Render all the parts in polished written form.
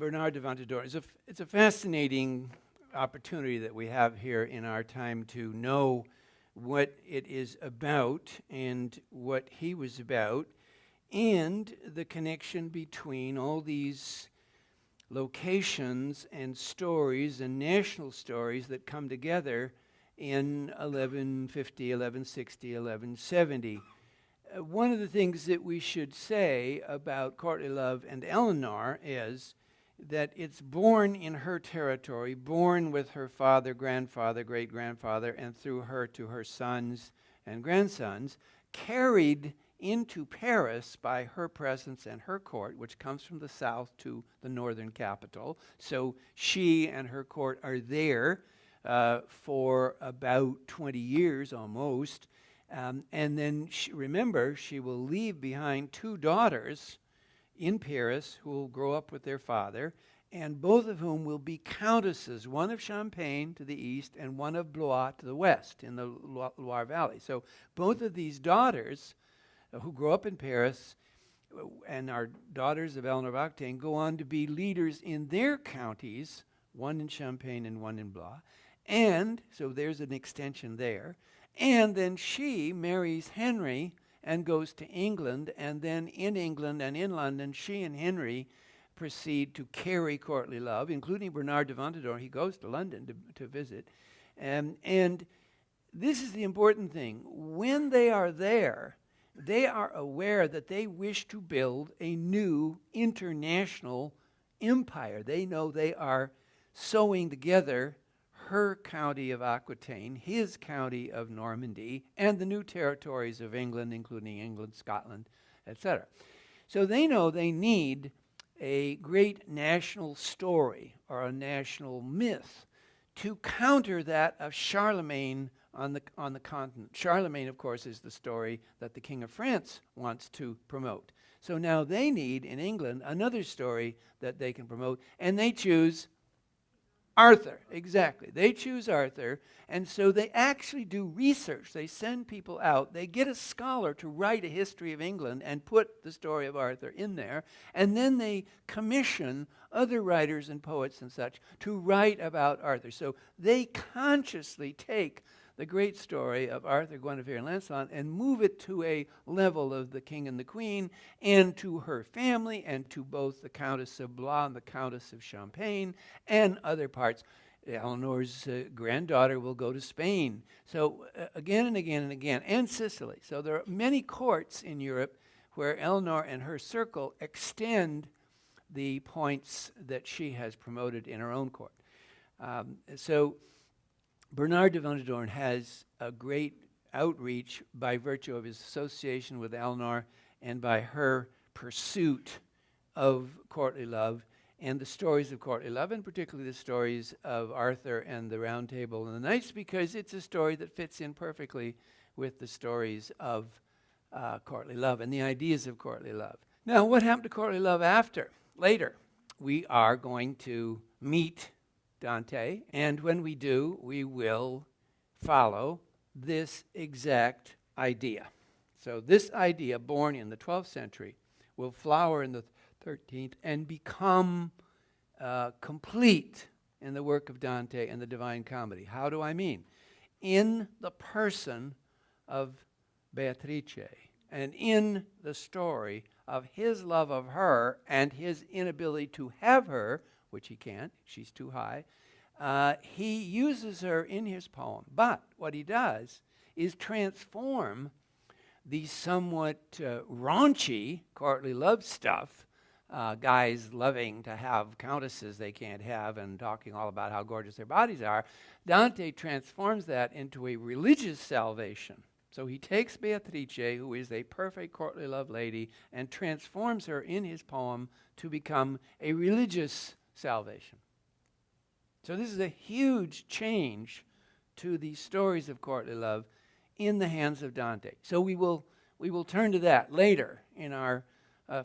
Bernard de Ventadorn. It's a fascinating opportunity that we have here in our time to know what it is about and what he was about, and the connection between all these locations and stories and national stories that come together in 1150, 1160, 1170. One of the things that we should say about courtly love and Eleanor is that it's born in her territory, born with her father, grandfather, great-grandfather, and through her to her sons and grandsons, carried into Paris by her presence and her court, which comes from the south to the northern capital. So she and her court are there for about 20 years almost. And then, remember, she will leave behind two daughters in Paris who will grow up with their father, and both of whom will be countesses, one of Champagne to the east and one of Blois to the west in the Loire Valley. So both of these daughters who grow up in Paris and are daughters of Eleanor of Aquitaine go on to be leaders in their counties, one in Champagne and one in Blois. And so there's an extension there. And then she marries Henry and goes to England, and then in England and in London, she and Henry proceed to carry courtly love, including Bernard de Ventadorn. He goes to London to visit. And this is the important thing. When they are there, they are aware that they wish to build a new international empire. They know they are sewing together her county of Aquitaine, his county of Normandy, and the new territories of England, including England, Scotland, etc. So they know they need a great national story or a national myth to counter that of Charlemagne on the continent. Charlemagne, of course, is the story that the King of France wants to promote. So now they need, in England, another story that they can promote, and they choose Arthur. Exactly. They choose Arthur, and so they actually do research. They send people out. They get a scholar to write a history of England and put the story of Arthur in there, and then they commission other writers and poets and such to write about Arthur. So they consciously take the great story of Arthur, Guinevere, and Lancelot and move it to a level of the king and the queen and to her family and to both the Countess of Blois and the Countess of Champagne and other parts. Eleanor's granddaughter will go to Spain. So again and again and again, and Sicily. So there are many courts in Europe where Eleanor and her circle extend the points that she has promoted in her own court. So Bernard de Ventadorn has a great outreach by virtue of his association with Eleanor and by her pursuit of courtly love and the stories of courtly love, and particularly the stories of Arthur and the Round Table and the Knights, because it's a story that fits in perfectly with the stories of courtly love and the ideas of courtly love. Now, what happened to courtly love later? We are going to meet Dante, and when we do, we will follow this exact idea. So this idea, born in the 12th century, will flower in the 13th and become complete in the work of Dante and the Divine Comedy. How do I mean? In the person of Beatrice, and in the story of his love of her and his inability to have her, which he can't, she's too high, he uses her in his poem. But what he does is transform the somewhat raunchy courtly love stuff, guys loving to have countesses they can't have and talking all about how gorgeous their bodies are. Dante transforms that into a religious salvation. So he takes Beatrice, who is a perfect courtly love lady, and transforms her in his poem to become a religious salvation. So this is a huge change to the stories of courtly love in the hands of Dante. So we will turn to that later in our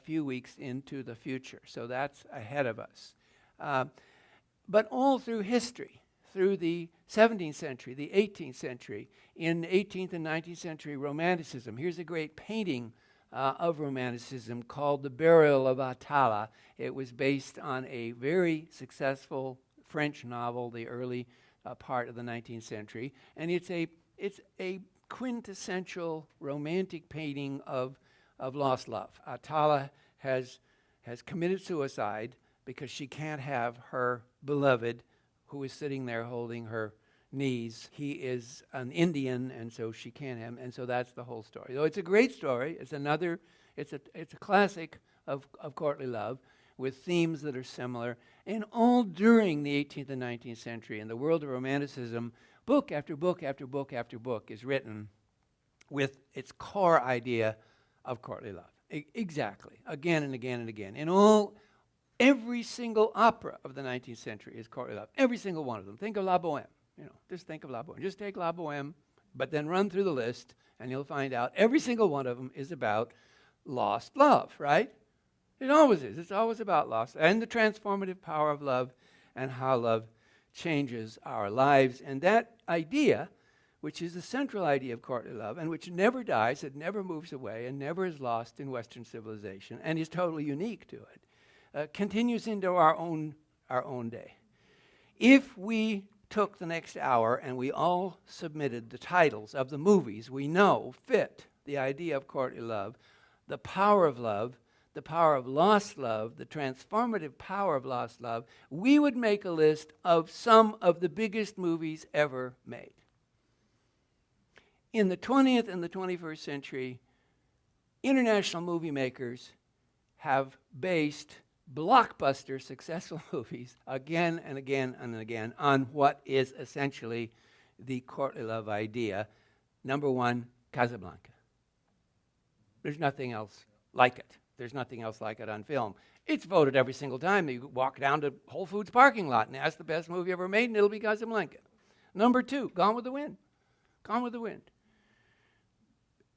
few weeks into the future. So that's ahead of us. But all through history, through the 17th century, the 18th century, in 18th and 19th century Romanticism, here's a great painting of Romanticism called The Burial of Atala. It was based on a very successful French novel, the early part of the 19th century, and it's a quintessential romantic painting of lost love. Atala has committed suicide because she can't have her beloved, who is sitting there holding her knees. He is an Indian, and so she can't have him, and so that's the whole story. So it's a great story. It's a classic of courtly love with themes that are similar, and all during the 18th and 19th century. In the world of Romanticism, book after book after book after book is written with its core idea of courtly love. Exactly, again and again and again. Every single opera of the 19th century is courtly love. Every single one of them. Think of La Boheme. Just think of La Boheme. Just take La Boheme, but then run through the list, and you'll find out every single one of them is about lost love, right? It always is. It's always about loss and the transformative power of love and how love changes our lives. And that idea, which is the central idea of courtly love and which never dies, it never moves away and never is lost in Western civilization and is totally unique to it, continues into our own day. If we took the next hour and we all submitted the titles of the movies we know fit the idea of courtly love, the power of love, the power of lost love, the transformative power of lost love, we would make a list of some of the biggest movies ever made. In the 20th and the 21st century, international movie makers have based blockbuster successful movies again and again and again on what is essentially the courtly love idea. Number one, Casablanca. There's nothing else like it. There's nothing else like it on film. It's voted every single time. You walk down to Whole Foods parking lot and ask the best movie ever made, and it'll be Casablanca. Number two, Gone with the Wind. Gone with the Wind.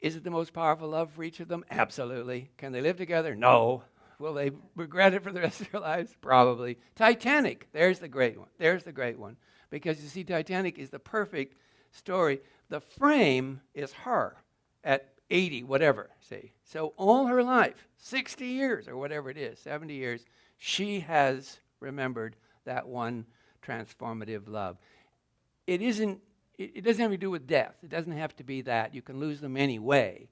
Is it the most powerful love for each of them? Absolutely. Can they live together? No. Will they regret it for the rest of their lives? Probably. Titanic. There's the great one. There's the great one. Because you see, Titanic is the perfect story. The frame is her at 80, whatever, see. So all her life, 60 years or whatever it is, 70 years, she has remembered that one transformative love. It doesn't have to do with death. It doesn't have to be that. You can lose them anyway.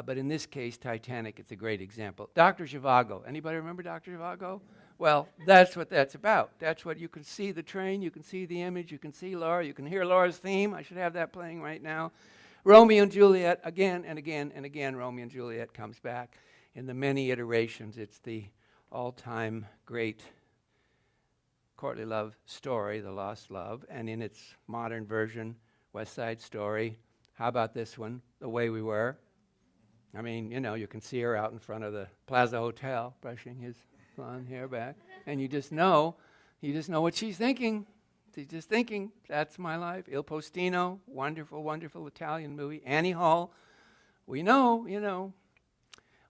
But in this case, Titanic, it's a great example. Dr. Zhivago. Anybody remember Dr. Zhivago? Well, that's what that's about. That's what you can see the train, you can see the image, you can see Laura, you can hear Laura's theme. I should have that playing right now. Romeo and Juliet, again and again and again, Romeo and Juliet comes back in the many iterations. It's the all-time great courtly love story, The Lost Love, and in its modern version, West Side Story. How about this one, The Way We Were? I mean, you can see her out in front of the Plaza Hotel brushing his blonde hair back, and you just know what she's thinking. She's just thinking, that's my life. Il Postino, wonderful, wonderful Italian movie. Annie Hall, we know.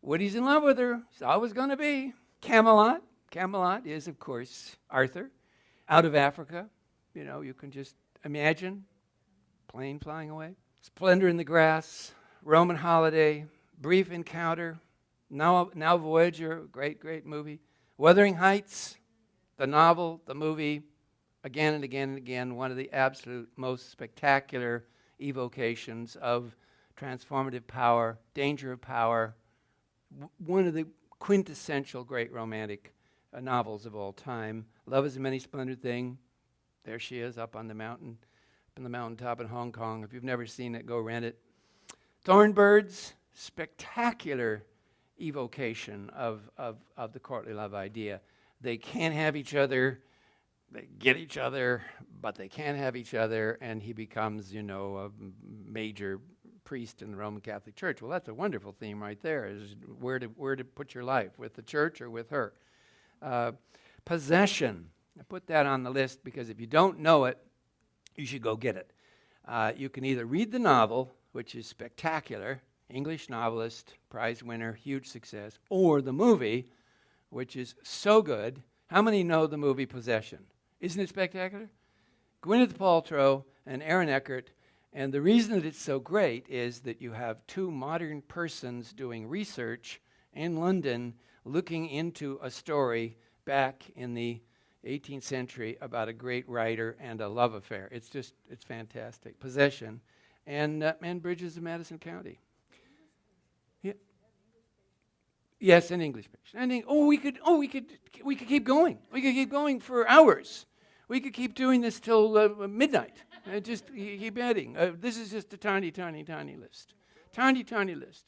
Woody's in love with her. It's always going to be. Camelot. Camelot is, of course, Arthur. Out of Africa. You can just imagine. Plane flying away. Splendor in the Grass. Roman Holiday. Brief Encounter. Now Voyager, great, great movie. Wuthering Heights, the novel, the movie. Again and again and again, one of the absolute most spectacular evocations of transformative power, danger of power, one of the quintessential great romantic novels of all time. Love is a Many Splendid Thing. There she is up on the mountain, up on the mountaintop in Hong Kong. If you've never seen it, go rent it. Thornbirds, spectacular evocation of the courtly love idea. They can't have each other. They get each other, but they can't have each other, and he becomes, a major priest in the Roman Catholic Church. Well, that's a wonderful theme right there, is where to put your life, with the church or with her. Possession. I put that on the list because if you don't know it, you should go get it. You can either read the novel, which is spectacular, English novelist, prize winner, huge success, or the movie, which is so good. How many know the movie Possession? Isn't it spectacular? Gwyneth Paltrow and Aaron Eckhart And the reason that it's so great is that you have two modern persons doing research in London looking into a story back in the 18th century about a great writer and a love affair. It's fantastic. Possession. And Bridges of Madison County. Yeah. Yes, an English page. We could keep going. We could keep going for hours. We could keep doing this till midnight. Just keep adding. This is just a tiny, tiny, tiny list. Tiny, tiny list.